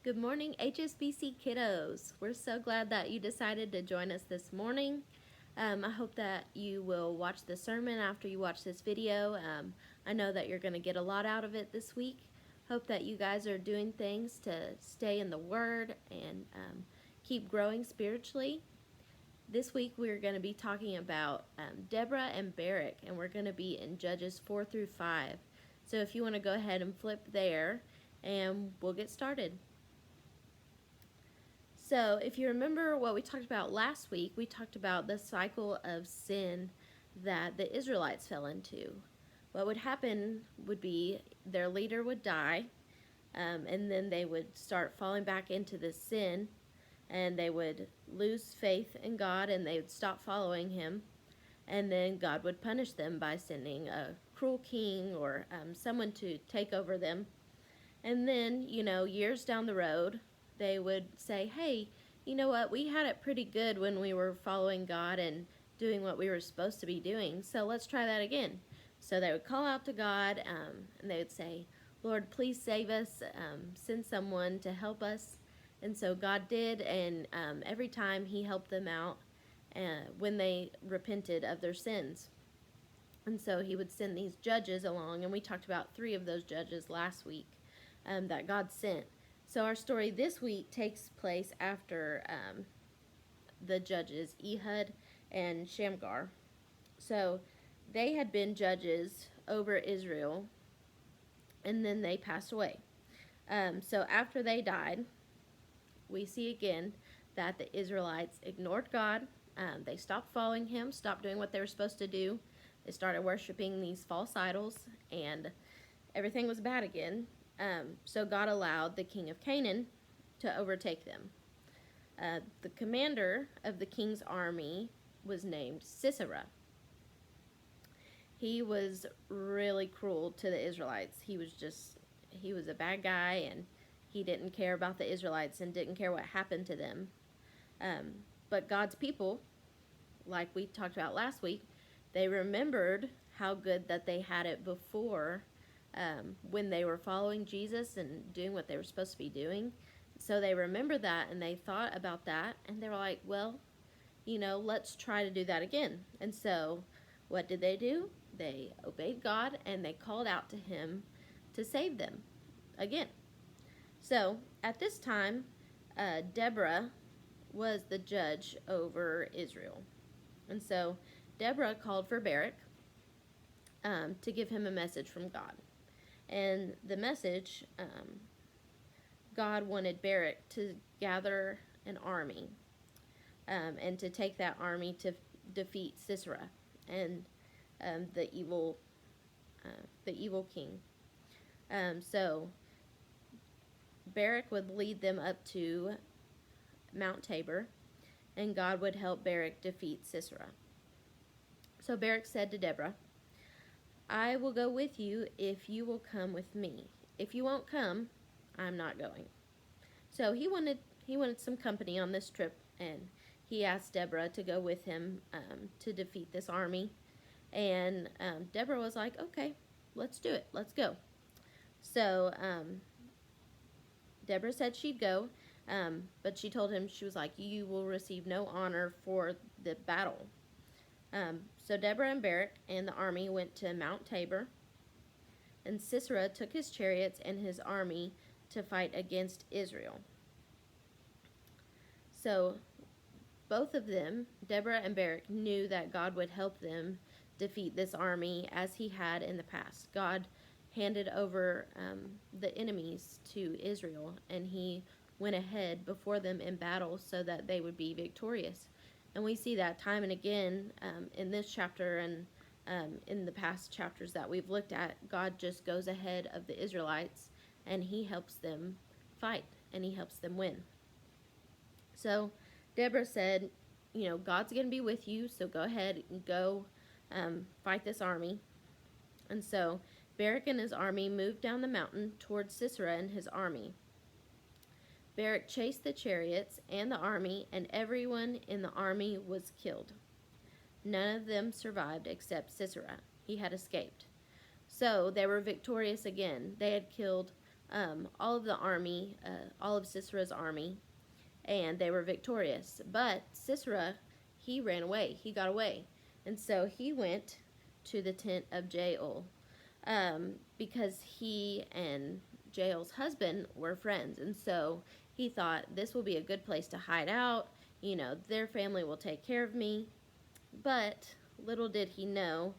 Good morning, HSBC kiddos. We're so glad that you decided to join us this morning. I hope that you will watch the sermon after you watch this video. I know that you're going to get a lot out of it this week. Hope that you guys are doing things to stay in the Word and keep growing spiritually. This week we're going to be talking about Deborah and Barak, and we're going to be in Judges 4 through 5. So if you want to go ahead and flip there, and we'll get started. So if you remember what we talked about last week, we talked about the cycle of sin that the Israelites fell into. What would happen would be their leader would die, and then they would start falling back into this sin, and they would lose faith in God, and they would stop following Him, and then God would punish them by sending a cruel king or someone to take over them. And then, years down the road, they would say, hey, you know what, we had it pretty good when we were following God and doing what we were supposed to be doing, so let's try that again. So they would call out to God, and they would say, Lord, please save us, send someone to help us. And so God did, and every time He helped them out when they repented of their sins. And so He would send these judges along, and we talked about 3 of those judges last week that God sent. So our story this week takes place after the judges Ehud and Shamgar. So they had been judges over Israel, and then they passed away. So after they died, we see again that the Israelites ignored God. They stopped following Him, stopped doing what they were supposed to do. They started worshiping these false idols, and everything was bad again. So God allowed the king of Canaan to overtake them. The commander of the king's army was named Sisera. He was really cruel to the Israelites. He was a bad guy, and he didn't care about the Israelites and didn't care what happened to them. But God's people, like we talked about last week, they remembered how good that they had it before when they were following Jesus and doing what they were supposed to be doing. So they remembered that, and they thought about that, and they were like, well, let's try to do that again. And so what did they do? They obeyed God, and they called out to Him to save them again. So at this time, Deborah was the judge over Israel. And so Deborah called for Barak to give him a message from God. And the message, God wanted Barak to gather an army and to take that army to defeat Sisera and the evil king. So Barak would lead them up to Mount Tabor, and God would help Barak defeat Sisera. So Barak said to Deborah, I will go with you if you will come with me. If you won't come, I'm not going. So he wanted some company on this trip, and he asked Deborah to go with him to defeat this army. And Deborah was like, okay, let's do it. Let's go. So Deborah said she'd go, but she told him, she was like, you will receive no honor for the battle. So Deborah and Barak and the army went to Mount Tabor, and Sisera took his chariots and his army to fight against Israel. So both of them, Deborah and Barak, knew that God would help them defeat this army as He had in the past. God handed over the enemies to Israel, and He went ahead before them in battle so that they would be victorious. And we see that time and again in this chapter and in the past chapters that we've looked at. God just goes ahead of the Israelites, and He helps them fight, and He helps them win. So Deborah said, God's going to be with you, so go ahead and go fight this army. And so Barak and his army moved down the mountain towards Sisera and his army. Barak chased the chariots and the army, and everyone in the army was killed. None of them survived except Sisera. He had escaped. So they were victorious again. They had killed all of the army, all of Sisera's army, and they were victorious. But Sisera, he ran away. He got away. And so he went to the tent of Jael, because he and Jael's husband were friends. And so he thought, this will be a good place to hide out. You know, their family will take care of me. But little did he know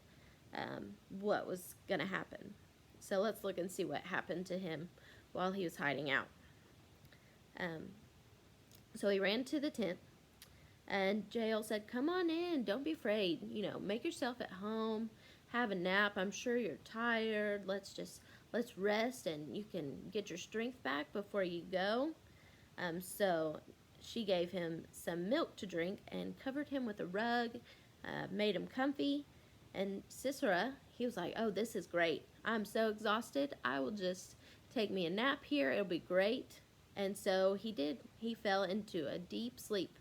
what was going to happen. So let's look and see what happened to him while he was hiding out. So he ran to the tent, and Jael said, "Come on in, don't be afraid. You know, make yourself at home, have a nap. I'm sure you're tired. Let's rest, and you can get your strength back before you go." So she gave him some milk to drink and covered him with a rug, made him comfy. And Sisera, he was like, "Oh, this is great. I'm so exhausted. I will just take me a nap here. It'll be great." And so he did. He fell into a deep sleep.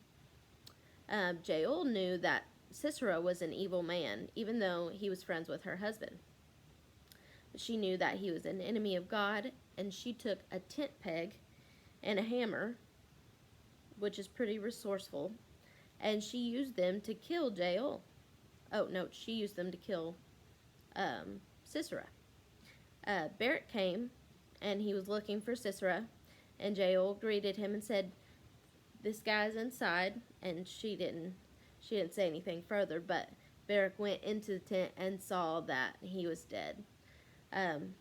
Jael knew that Sisera was an evil man, even though he was friends with her husband. She knew that he was an enemy of God, and she took a tent peg and a hammer, which is pretty resourceful, and she used them to kill Jael. Oh, no, she used them to kill Sisera. Barak came, and he was looking for Sisera, and Jael greeted him and said, "This guy's inside," and she didn't say anything further, but Barak went into the tent and saw that he was dead.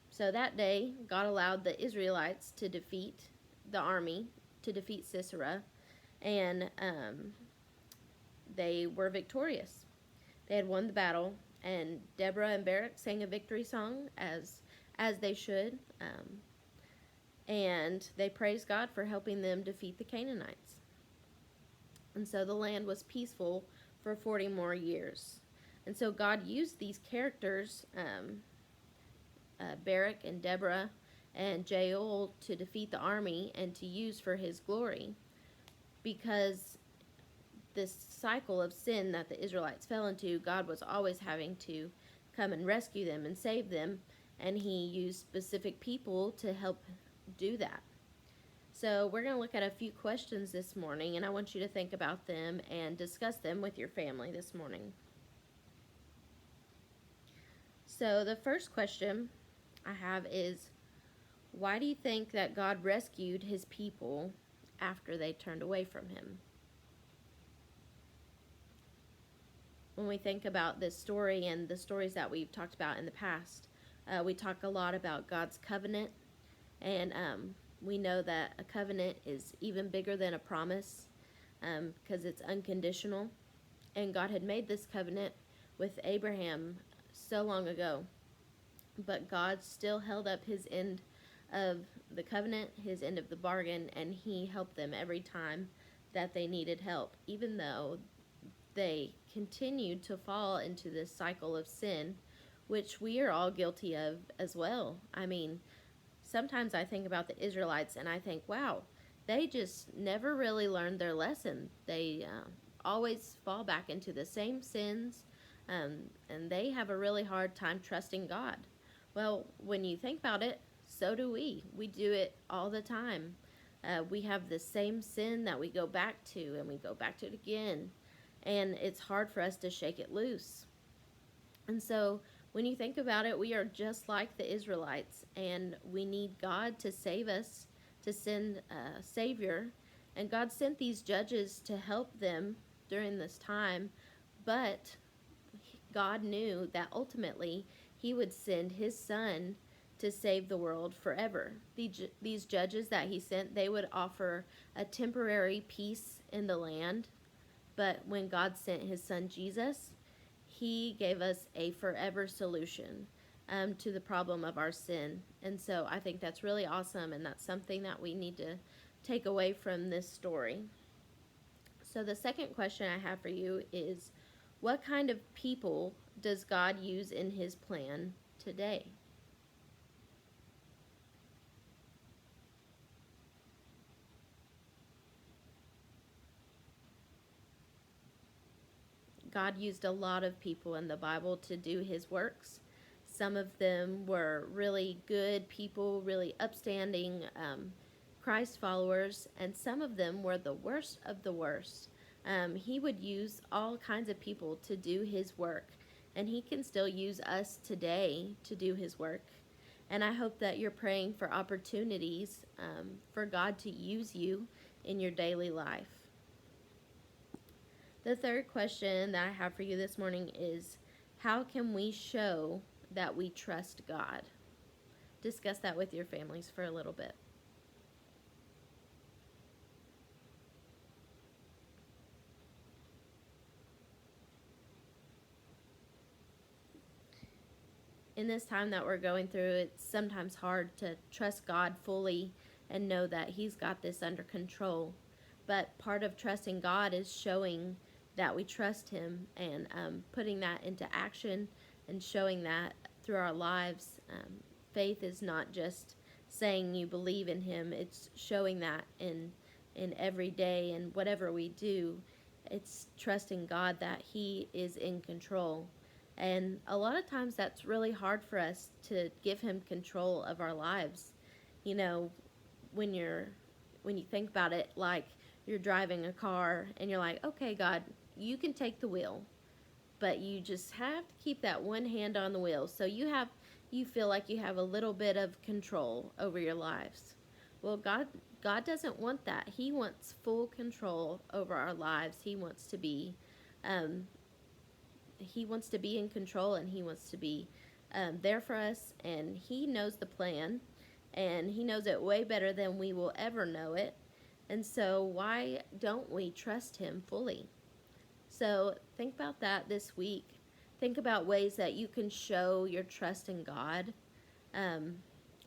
So that day, God allowed the Israelites to defeat the army, to defeat Sisera, and they were victorious. They had won the battle, and Deborah and Barak sang a victory song as they should, and they praised God for helping them defeat the Canaanites. And so the land was peaceful for 40 more years. And so God used these characters, Barak and Deborah and Jael, to defeat the army and to use for his glory, because this cycle of sin that the Israelites fell into, God was always having to come and rescue them and save them, and he used specific people to help do that. So we're going to look at a few questions this morning, and I want you to think about them and discuss them with your family this morning. So the first question I have is, why do you think that God rescued his people after they turned away from him? When we think about this story and the stories that we've talked about in the past, we talk a lot about God's covenant, and we know that a covenant is even bigger than a promise, because it's unconditional. And God had made this covenant with Abraham so long ago, but God still held up his end of the covenant, his end of the bargain, and he helped them every time that they needed help, even though they continued to fall into this cycle of sin, which we are all guilty of as well. I mean, sometimes I think about the Israelites and I think, wow, they just never really learned their lesson. They always fall back into the same sins, and they have a really hard time trusting God. Well, when you think about it, so do we. We do it all the time. We have the same sin that we go back to, and we go back to it again, and it's hard for us to shake it loose. And so when you think about it, we are just like the Israelites, and we need God to save us, to send a Savior. And God sent these judges to help them during this time, but God knew that ultimately he would send his Son to save the world forever. These judges that he sent, they would offer a temporary peace in the land, but when God sent his Son Jesus, he gave us a forever solution to the problem of our sin. And so I think that's really awesome, and that's something that we need to take away from this story. So the second question I have for you is, what kind of people does God use in his plan today? God used a lot of people in the Bible to do his works. Some of them were really good people, really upstanding Christ followers, and some of them were the worst of the worst. He would use all kinds of people to do his work, and he can still use us today to do his work. And I hope that you're praying for opportunities for God to use you in your daily life. The third question that I have for you this morning is, how can we show that we trust God? Discuss that with your families for a little bit. In this time that we're going through, it's sometimes hard to trust God fully and know that He's got this under control. But part of trusting God is showing that we trust Him and putting that into action and showing that through our lives. Faith is not just saying you believe in Him, it's showing that in every day and whatever we do. It's trusting God that He is in control. And a lot of times that's really hard for us to give him control of our lives. You know, when you think about it, like you're driving a car and you're like, okay, God, you can take the wheel, but you just have to keep that one hand on the wheel. So you feel like you have a little bit of control over your lives. Well, God doesn't want that. He wants full control over our lives. Um, he wants to be in control, and he wants to be there for us, and he knows the plan, and he knows it way better than we will ever know it. And so why don't we trust him fully? So think about that this week. Think about ways that you can show your trust in God. um,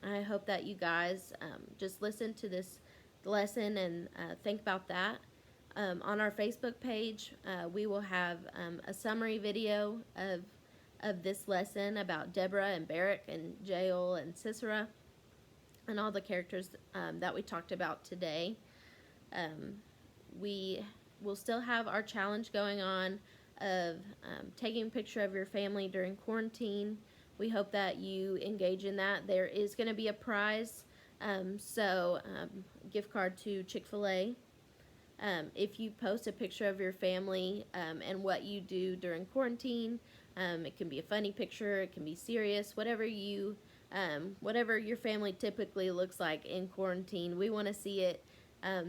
I hope that you guys just listen to this lesson and think about that. On our Facebook page, we will have a summary video of this lesson about Deborah and Barak and Jael and Sisera and all the characters that we talked about today. We will still have our challenge going on of taking a picture of your family during quarantine. We hope that you engage in that. There is going to be a prize, gift card to Chick-fil-A. If you post a picture of your family and what you do during quarantine, it can be a funny picture, it can be serious, whatever your family typically looks like in quarantine, we want to see it.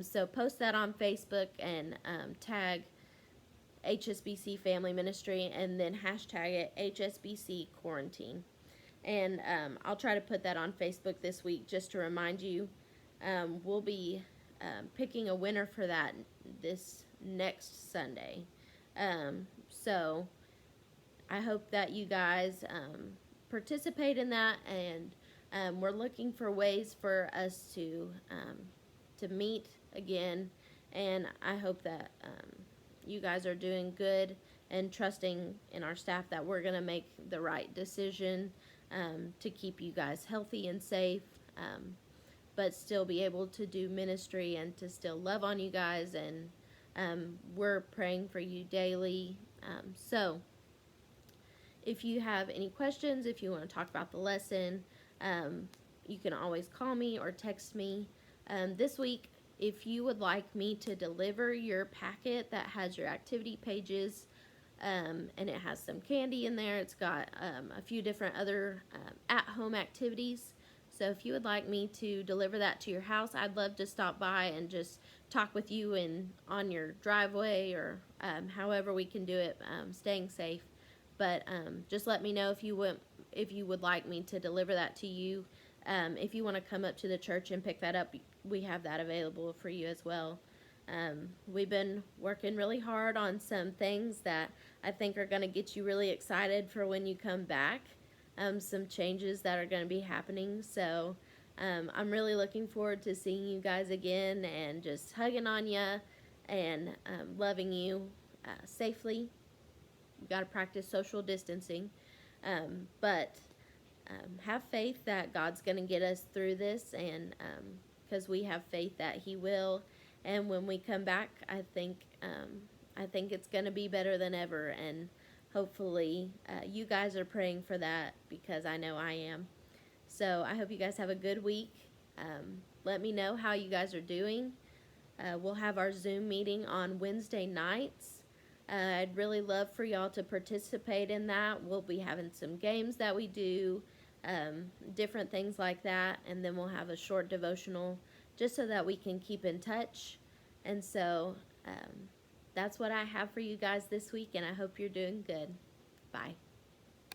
So post that on Facebook and tag HSBC Family Ministry and then hashtag it HSBC Quarantine. And I'll try to put that on Facebook this week just to remind you. We'll be picking a winner for that this next Sunday. So I hope that you guys participate in that, and we're looking for ways for us to meet again. And I hope that you guys are doing good and trusting in our staff that we're going to make the right decision to keep you guys healthy and safe, but still be able to do ministry and to still love on you guys. And we're praying for you daily. So if you have any questions, if you want to talk about the lesson, you can always call me or text me. This week, if you would like me to deliver your packet that has your activity pages, and it has some candy in there, it's got a few different other at-home activities. So if you would like me to deliver that to your house, I'd love to stop by and just talk with you on your driveway, or however we can do it, staying safe. But just let me know if you would like me to deliver that to you. If you want to come up to the church and pick that up, we have that available for you as well. We've been working really hard on some things that I think are going to get you really excited for when you come back. Some changes that are going to be happening. So I'm really looking forward to seeing you guys again and just hugging on you and loving you safely. We've got to practice social distancing. But have faith that God's going to get us through this, and because we have faith that He will. And when we come back, I think it's going to be better than ever. And hopefully you guys are praying for that, because I know I am. So I hope you guys have a good week. Let me know how you guys are doing. We'll have our Zoom meeting on Wednesday nights. I'd really love for y'all to participate in that. We'll be having some games that we do, different things like that, and then we'll have a short devotional just so that we can keep in touch. And so that's what I have for you guys this week, and I hope you're doing good. Bye.